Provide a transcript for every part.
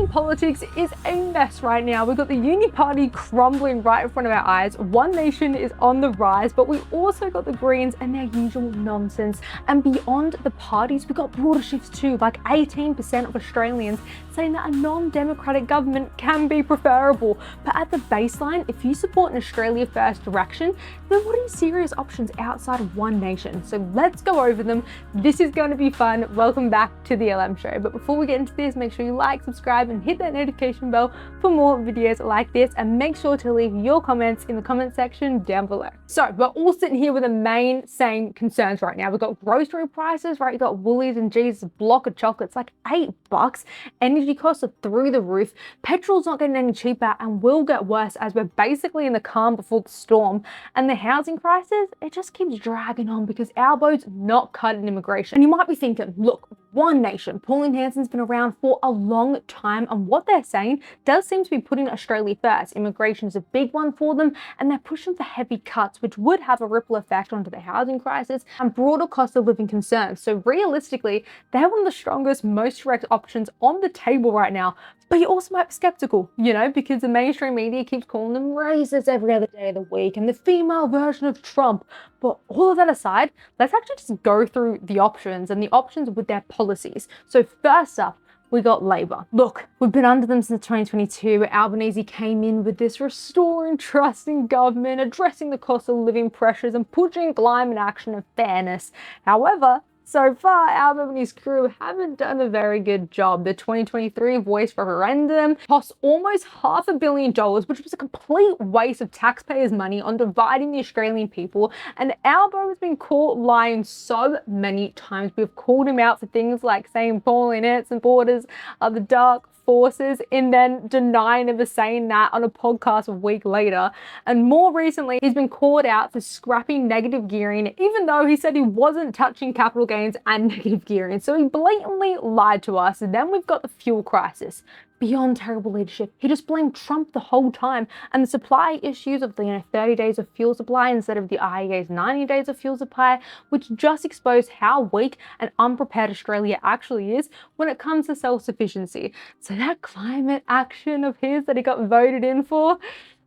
Australian politics is a mess right now. We've got the Uni Party crumbling right in front of our eyes. One Nation is on the rise, but we also got the Greens and their usual nonsense. And beyond the parties, we've got broader shifts too, like 18% of Australians saying that a non-democratic government can be preferable. But at the baseline, if you support an Australia First direction, then what are your serious options outside of One Nation? So let's go over them. This is going to be fun. Welcome back to the LM Show. But before we get into this, make sure you like, subscribe, and hit that notification bell for more videos like this. And make sure to leave your comments in the comment section down below. So we're all sitting here with the same concerns right now. We've got grocery prices, right? You've got Woolies and G's, a block of chocolates like $8. Energy costs are through the roof. Petrol's not getting any cheaper and will get worse as we're basically in the calm before the storm. And the housing crisis, it just keeps dragging on because our boat's not cut in immigration. And you might be thinking, look, One Nation, Pauline Hanson's been around for a long time, and what they're saying does seem to be putting Australia first. Immigration is a big one for them, and they're pushing for heavy cuts, which would have a ripple effect onto the housing crisis and broader cost of living concerns. So realistically, they're one of the strongest, most direct options on the table right now. But you also might be skeptical, because the mainstream media keeps calling them racist every other day of the week and the female version of Trump. But all of that aside, let's actually just go through the options and the options with their policies. So first up, we got Labor. Look, we've been under them since 2022. Albanese came in with this restoring trust in government, addressing the cost of living pressures and pushing climate action and fairness. However, so far, Albanese's crew haven't done a very good job. The 2023 voice referendum cost almost $500 million, which was a complete waste of taxpayers' money on dividing the Australian people. And Albo has been caught lying so many times. We've called him out for things like saying Pauline Hanson borders are the dark forces and then denying ever saying that on a podcast a week later. And more recently, he's been called out for scrapping negative gearing, even though he said he wasn't touching capital gains and negative gearing. So he blatantly lied to us. And then we've got the fuel crisis. Beyond terrible leadership, he just blamed Trump the whole time, and the supply issues of the 30 days of fuel supply instead of the IEA's 90 days of fuel supply, which just exposed how weak and unprepared Australia actually is when it comes to self-sufficiency. So that climate action of his that he got voted in for,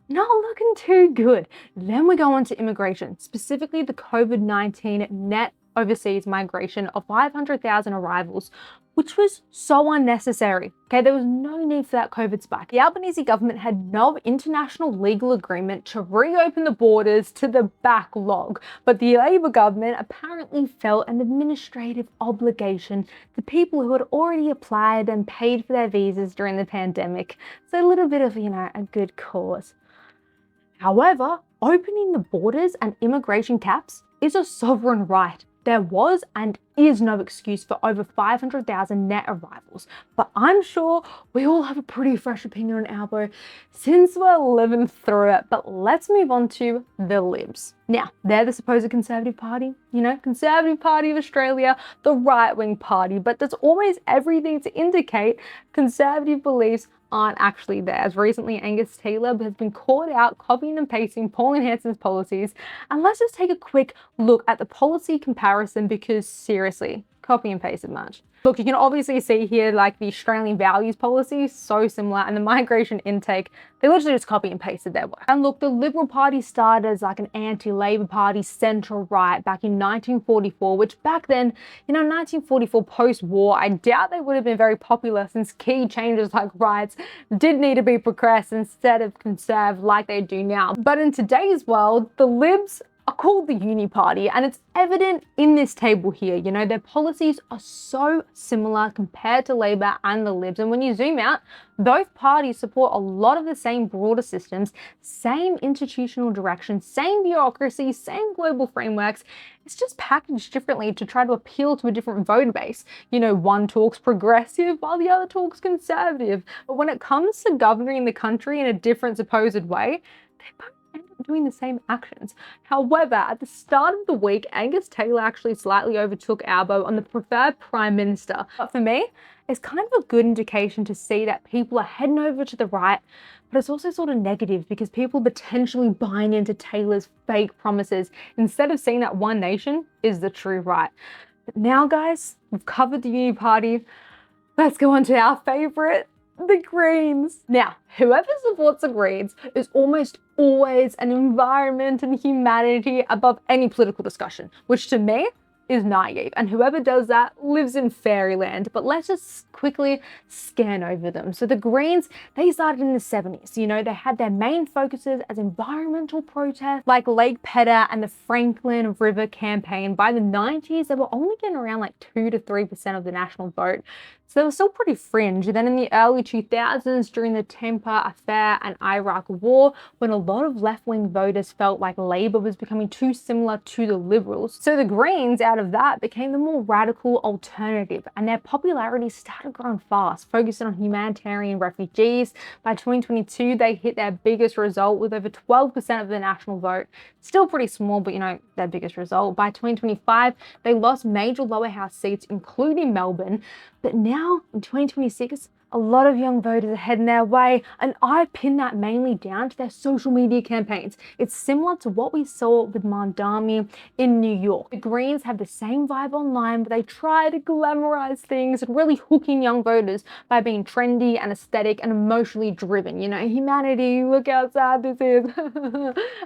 not looking too good. Then we go on to immigration, specifically the COVID-19 net overseas migration of 500,000 arrivals, which was so unnecessary. Okay, there was no need for that COVID spike. The Albanese government had no international legal agreement to reopen the borders to the backlog, but the Labor government apparently felt an administrative obligation to people who had already applied and paid for their visas during the pandemic. So a little bit of, a good cause. However, opening the borders and immigration caps is a sovereign right. There was and is no excuse for over 500,000 net arrivals, but I'm sure we all have a pretty fresh opinion on Albo since we're living through it. But let's move on to the Libs. Now, they're the supposed Conservative Party, Conservative Party of Australia, the right-wing party, but there's always everything to indicate conservative beliefs aren't actually there. As recently, Angus Taylor has been caught out copying and pasting Pauline Hanson's policies. And let's just take a quick look at the policy comparison because seriously, copy and paste it much. Look, you can obviously see here like the Australian values policy, so similar, and the migration intake, they literally just copy and pasted their work. And look, the Liberal Party started as like an anti-Labor Party centre-right back in 1944, which back then, 1944 post-war, I doubt they would have been very popular since key changes like rights did need to be progressed instead of conserved like they do now. But in today's world, the Libs are called the Uni Party, and it's evident in this table here. Their policies are so similar compared to Labor and the Libs, and when you zoom out, both parties support a lot of the same broader systems, same institutional direction, same bureaucracy, same global frameworks. It's just packaged differently to try to appeal to a different voter base. One talks progressive while the other talks conservative. But when it comes to governing the country in a different supposed way, they both doing the same actions. However, at the start of the week, Angus Taylor actually slightly overtook Albo on the preferred Prime Minister. But for me, it's kind of a good indication to see that people are heading over to the right, but it's also sort of negative because people potentially buying into Taylor's fake promises instead of seeing that One Nation is the true right. But now, guys, we've covered the Uni Party. Let's go on to our favourite, The Greens. Now, whoever supports the Greens is almost always an environment and humanity above any political discussion, which to me is naive, and whoever does that lives in fairyland. But let's just quickly scan over them. So the Greens, they started in the 70s. You know, they had their main focuses as environmental protests like Lake Pedder and the Franklin River campaign. By the 90s, they were only getting around like 2 to 3% of the national vote. So they were still pretty fringe. Then in the early 2000s, during the Temper Affair and Iraq War, when a lot of left-wing voters felt like Labour was becoming too similar to the Liberals. So the Greens, out of that, became the more radical alternative, and their popularity started growing fast, focusing on humanitarian refugees. By 2022, they hit their biggest result with over 12% of the national vote. Still pretty small, but you know, their biggest result. By 2025, they lost major lower house seats, including Melbourne. But now in 2026, a lot of young voters are heading their way, and I pin that mainly down to their social media campaigns. It's similar to what we saw with Mandami in New York. The Greens have the same vibe online, but they try to glamorize things and really hook in young voters by being trendy and aesthetic and emotionally driven. You know, humanity, look how sad this is.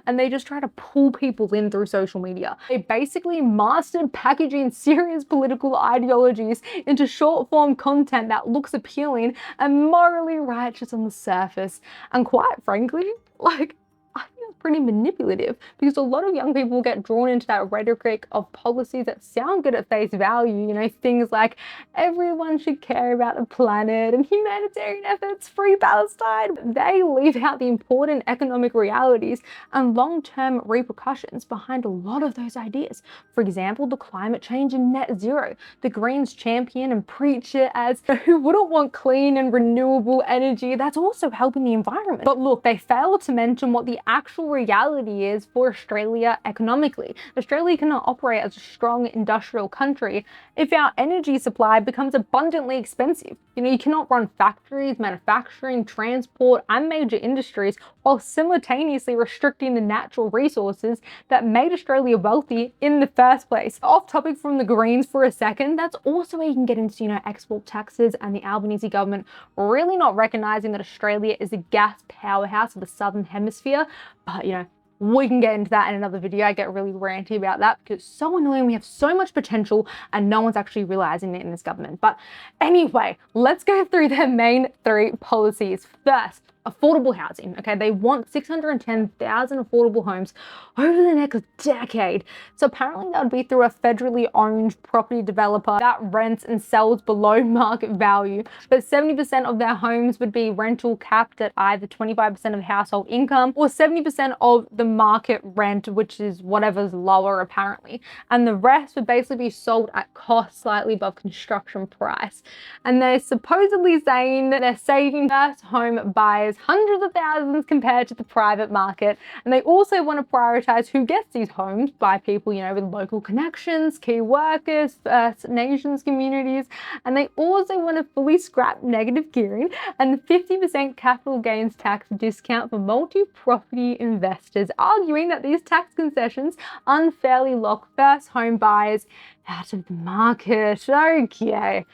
And they just try to pull people in through social media. They basically mastered packaging serious political ideologies into short form content that looks appealing and morally righteous on the surface. And quite frankly, like, I think it's pretty manipulative, because a lot of young people get drawn into that rhetoric of policies that sound good at face value. You know, things like everyone should care about the planet and humanitarian efforts, free Palestine. But they leave out the important economic realities and long-term repercussions behind a lot of those ideas. For example, the climate change and net zero. The Greens champion and preach it as who wouldn't want clean and renewable energy that's also helping the environment. But look, they fail to mention what the actual reality is for Australia economically. Australia cannot operate as a strong industrial country if our energy supply becomes abundantly expensive. You know, you cannot run factories, manufacturing, transport, and major industries while simultaneously restricting the natural resources that made Australia wealthy in the first place. Off topic from the Greens for a second, that's also where you can get into, you know, export taxes and the Albanese government really not recognizing that Australia is a gas powerhouse of the Southern Hemisphere. But, you know, we can get into that in another video. I get really ranty about that because it's so annoying. We have so much potential and no one's actually realizing it in this government. But anyway, let's go through their main 3 policies. First, affordable housing. Okay, they want 610,000 affordable homes over the next decade. So apparently that would be through a federally owned property developer that rents and sells below market value. But 70% of their homes would be rental capped at either 25% of household income or 70% of the market rent, which is whatever's lower apparently. And the rest would basically be sold at cost, slightly above construction price. And they're supposedly saying that they're saving first home buyers hundreds of thousands compared to the private market. And they also want to prioritize who gets these homes by people, you know, with local connections, key workers, First Nations communities. And they also want to fully scrap negative gearing and the 50% capital gains tax discount for multi-property investors, arguing that these tax concessions unfairly lock first home buyers out of the market. Okay.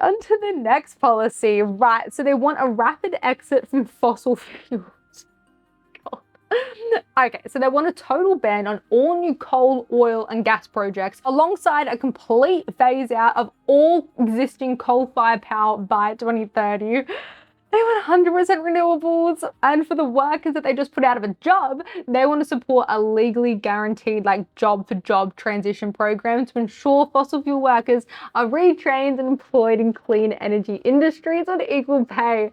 On to the next policy. Right, so they want a rapid exit from fossil fuels. God. Okay, so they want a total ban on all new coal, oil, and gas projects, alongside a complete phase out of all existing coal-fired power by 2030. They want 100% renewables, and for the workers that they just put out of a job, they want to support a legally guaranteed job-for-job transition program to ensure fossil fuel workers are retrained and employed in clean energy industries on equal pay.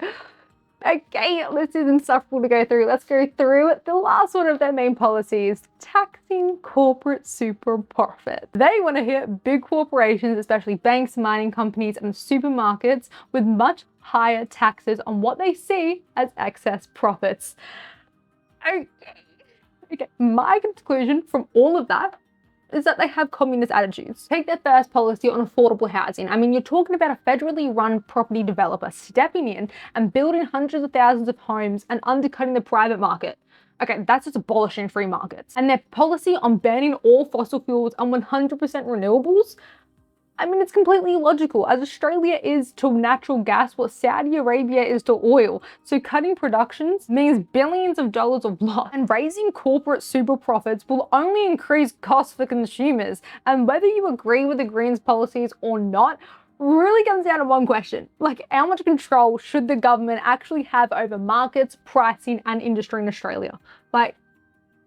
Okay, this is insufferable to go through. Let's go through the last one of their main policies: taxing corporate super profit. They want to hit big corporations, especially banks, mining companies, and supermarkets, with much higher taxes on what they see as excess profits. Okay, my conclusion from all of that is that they have communist attitudes. Take their first policy on affordable housing. I mean, you're talking about a federally run property developer stepping in and building hundreds of thousands of homes and undercutting the private market. Okay, that's just abolishing free markets. And their policy on banning all fossil fuels and 100% renewables, I mean, it's completely illogical, as Australia is to natural gas what Saudi Arabia is to oil. So cutting productions means billions of dollars of loss, and raising corporate super profits will only increase costs for consumers. And whether you agree with the Greens policies or not, really comes down to one question. Like, how much control should the government actually have over markets, pricing, and industry in Australia? Like,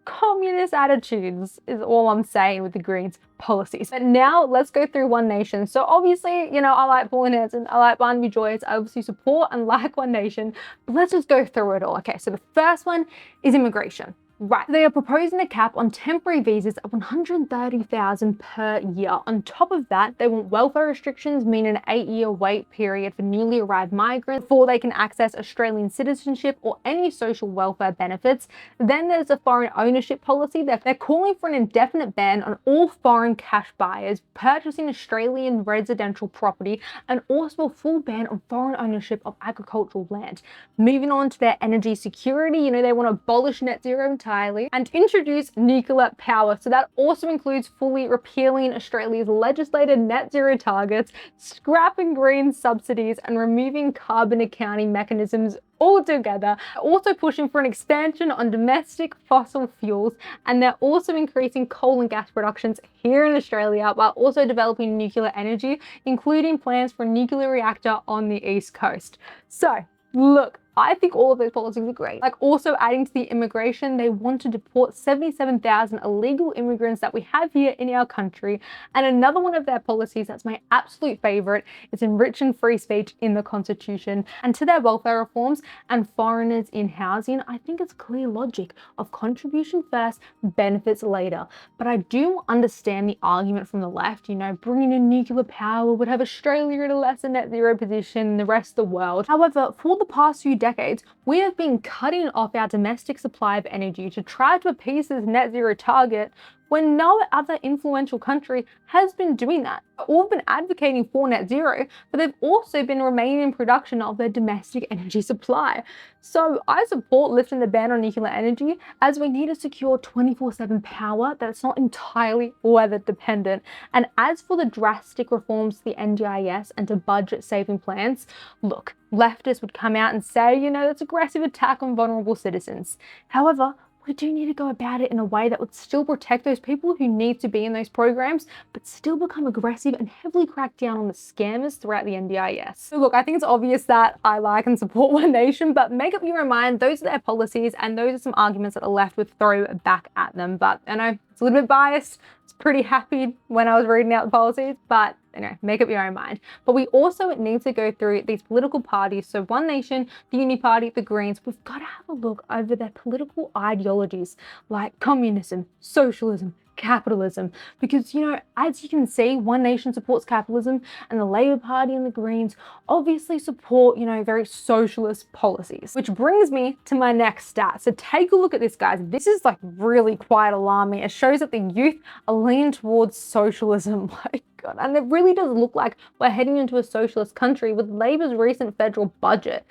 communist attitudes is all I'm saying with the Greens policies. But now let's go through One Nation. So obviously, you know, I like Paul Hanson, I like Barnaby Joyce, I obviously support and like One Nation, but let's just go through it all. Okay, so the first one is immigration. Right, they are proposing a cap on temporary visas of 130,000 per year. On top of that, they want welfare restrictions, meaning an 8-year wait period for newly arrived migrants before they can access Australian citizenship or any social welfare benefits. Then there's a foreign ownership policy. They're calling for an indefinite ban on all foreign cash buyers purchasing Australian residential property, and also a full ban on foreign ownership of agricultural land. Moving on to their energy security, you know, they want to abolish net zero entirely and introduce nuclear power. So that also includes fully repealing Australia's legislated net zero targets, scrapping green subsidies, and removing carbon accounting mechanisms altogether. Also pushing for an expansion on domestic fossil fuels, and they're also increasing coal and gas productions here in Australia while also developing nuclear energy, including plans for a nuclear reactor on the East Coast. So look, I think all of those policies are great. Like, also adding to the immigration, they want to deport 77,000 illegal immigrants that we have here in our country. And another one of their policies that's my absolute favorite is enriching free speech in the Constitution. And to their welfare reforms and foreigners in housing, I think it's clear logic of contribution first, benefits later. But I do understand the argument from the left, you know, bringing in nuclear power would have Australia in a lesser net zero position than the rest of the world. However, for the past few decades, we have been cutting off our domestic supply of energy to try to appease this net zero target when no other influential country has been doing that. All have been advocating for net zero, but they've also been remaining in production of their domestic energy supply. So I support lifting the ban on nuclear energy, as we need to secure 24/7 power that's not entirely weather dependent. And as for the drastic reforms to the NDIS and to budget saving plans, look, leftists would come out and say, you know, that's aggressive attack on vulnerable citizens. However, we do need to go about it in a way that would still protect those people who need to be in those programs, but still become aggressive and heavily crack down on the scammers throughout the NDIS. So look, I think it's obvious that I like and support One Nation, but make up your own mind. Those are their policies, and those are some arguments that the left would throw back at them. But I know it's a little bit biased. It's pretty happy when I was reading out the policies, but anyway, make up your own mind. But we also need to go through these political parties. So One Nation, the Uni Party, the Greens, we've got to have a look over their political ideologies like communism, socialism, capitalism, because, you know, as you can see, One Nation supports capitalism, and the Labour Party and the Greens obviously support, you know, very socialist policies. Which brings me to my next stat. So take a look at this, guys. This is like really quite alarming. It shows that the youth are leaning towards socialism. Like, God, and it really does look like we're heading into a socialist country with Labour's recent federal budget.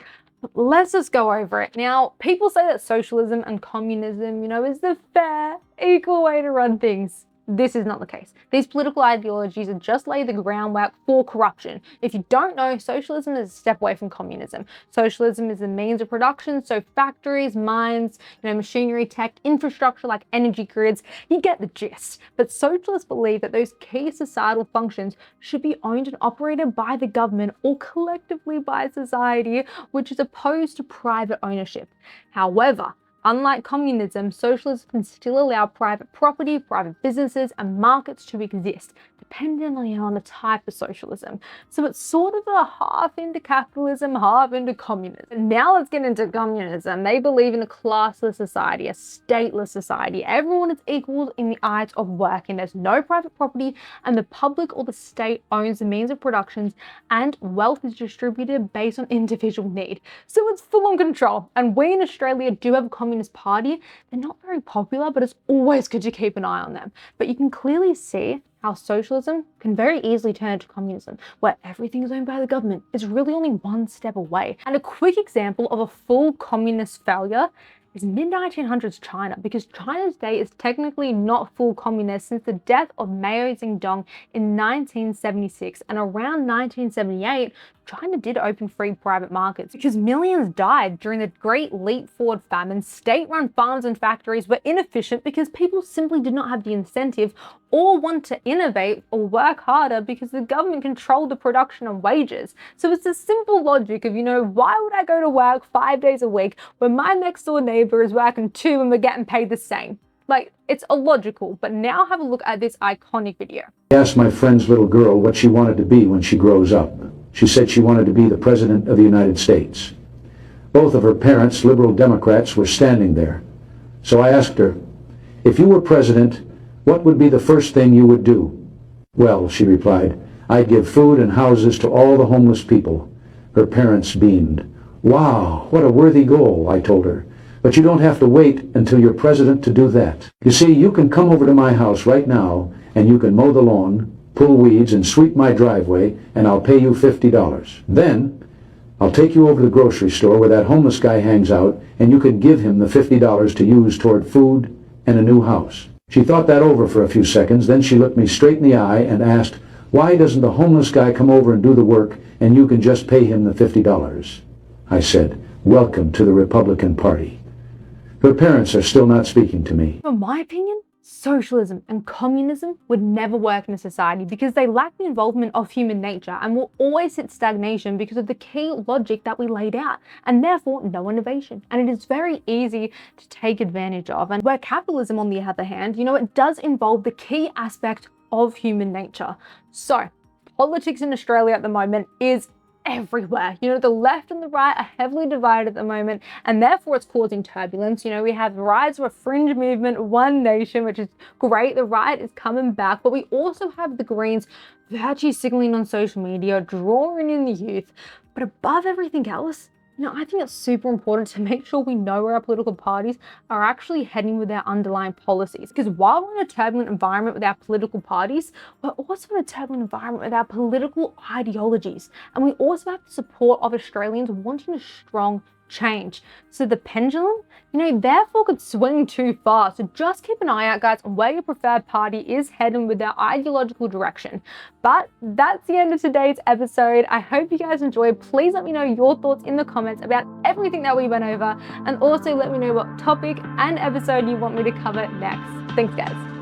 Let's just go over it. Now, people say that socialism and communism, you know, is the fair, equal way to run things. This is not the case. These political ideologies are just lay the groundwork for corruption. If you don't know, socialism is a step away from communism. Socialism is the means of production, so factories, mines, you know, machinery, tech, infrastructure like energy grids, you get the gist. But socialists believe that those key societal functions should be owned and operated by the government or collectively by society, which is opposed to private ownership. However, unlike communism, socialism can still allow private property, private businesses, and markets to exist, depending on the type of socialism. So it's sort of a half into capitalism, half into communism. Now let's get into communism. They believe in a classless society, a stateless society. Everyone is equal in the eyes of work, and there's no private property, and the public or the state owns the means of productions, and wealth is distributed based on individual need. So it's full on control. And we in Australia do have a Communist Party. They're not very popular, but it's always good to keep an eye on them. But you can clearly see how socialism can very easily turn into communism, where everything is owned by the government. It's really only one step away. And a quick example of a full communist failure is mid-1900s China, because China today is technically not full communist since the death of Mao Zedong in 1976, and around 1978, China did open free private markets because millions died during the Great Leap Forward famine. State-run farms and factories were inefficient because people simply did not have the incentive or want to innovate or work harder because the government controlled the production and wages. So it's a simple logic of, why would I go to work 5 days a week when my next door neighbor is working 2 and we're getting paid the same? Like, it's illogical. But now have a look at this iconic video. I asked my friend's little girl what she wanted to be when she grows up. She said she wanted to be the President of the United States. Both of her parents, liberal Democrats, were standing there. So I asked her, if you were president, what would be the first thing you would do? Well, she replied, I'd give food and houses to all the homeless people. Her parents beamed. Wow, what a worthy goal, I told her. But you don't have to wait until you're president to do that. You see, you can come over to my house right now, and you can mow the lawn, pull weeds, and sweep my driveway, and I'll pay you $50. Then, I'll take you over to the grocery store where that homeless guy hangs out, and you can give him the $50 to use toward food and a new house. She thought that over for a few seconds, then she looked me straight in the eye and asked, why doesn't the homeless guy come over and do the work, and you can just pay him the $50? I said, welcome to the Republican Party. Her parents are still not speaking to me. In my opinion, socialism and communism would never work in a society because they lack the involvement of human nature and will always hit stagnation because of the key logic that we laid out, and therefore no innovation. And it is very easy to take advantage of. And where capitalism, on the other hand, it does involve the key aspect of human nature. So politics in Australia at the moment is everywhere. The left and the right are heavily divided at the moment, and therefore it's causing turbulence. We have the rise of a fringe movement, One Nation, which is great. The right is coming back, but we also have the Greens virtue signaling on social media, drawing in the youth. But above everything else, I think it's super important to make sure we know where our political parties are actually heading with their underlying policies. Because while we're in a turbulent environment with our political parties, we're also in a turbulent environment with our political ideologies. And we also have the support of Australians wanting a strong change. So the pendulum, therefore could swing too far. So just keep an eye out, guys, on where your preferred party is heading with their ideological direction. But that's the end of today's episode. I hope you guys enjoyed. Please let me know your thoughts in the comments about everything that we went over, and also let me know what topic and episode you want me to cover next. Thanks, guys.